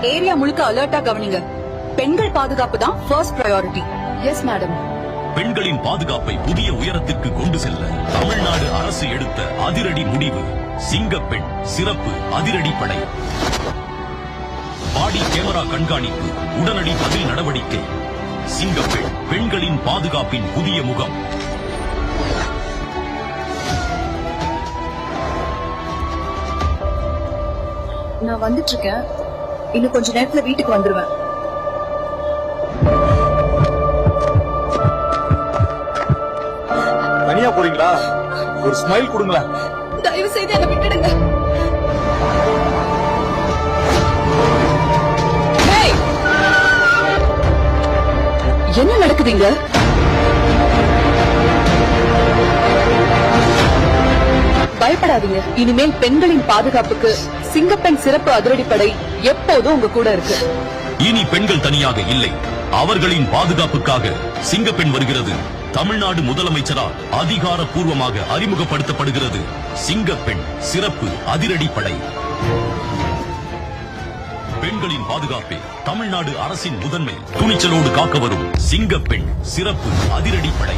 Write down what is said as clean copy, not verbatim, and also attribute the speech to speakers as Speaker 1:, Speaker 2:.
Speaker 1: Area முழுக்க அலர்ட்டா கவனிங்க. பெண்கள் பாதுகாப்பு தான் ஃபர்ஸ்ட் பிரையாரிட்டி. Yes madam.
Speaker 2: பெண்களின் பாதுகாப்பை புதிய உயரத்திற்கு கொண்டு செல்ல தமிழ்நாடு அரசு எடுத்த அதிரடி முடிவு சிங்கப்பெண் சிறப்பு அதிரடி படை. பாடி கேமரா கண்காணிப்பு, உடனடி பதில் நடவடிக்கை. சிங்கப்பெண், பெண்களின் பாதுகாப்பின் புதிய முகம்.
Speaker 1: நான் வந்துட்டு இருக்கேன். இன்னும் கொஞ்ச நேரத்துல வீட்டுக்கு வந்துருவேன்.
Speaker 3: தனியா போறீங்களா? ஒரு ஸ்மைல் கொடுங்களேன்.
Speaker 1: தயவு செய்து என்ன விட்டுடுங்க. என்ன நடக்குதுங்க? பயப்படாதீங்க. இனிமேல் பெண்களின் பாதுகாப்புக்கு சிங்கப்பெண் சிறப்பு அதிரடிப்படை எப்போதும் உங்க கூட இருக்கு.
Speaker 2: இனி பெண்கள் தனியாக இல்லை, அவர்களின் பாதுகாப்புக்காக சிங்கப்பெண் வருகிறது. தமிழ்நாடு முதலமைச்சரால் அதிகாரப்பூர்வமாக அறிமுகப்படுத்தப்படுகிறது சிங்கப்பெண் சிறப்பு அதிரடிப்படை. பெண்களின் பாதுகாப்பே தமிழ்நாடு அரசின் முதன்மை. துணிச்சலோடு காக்க வரும் சிங்கப்பெண் சிறப்பு அதிரடிப்படை.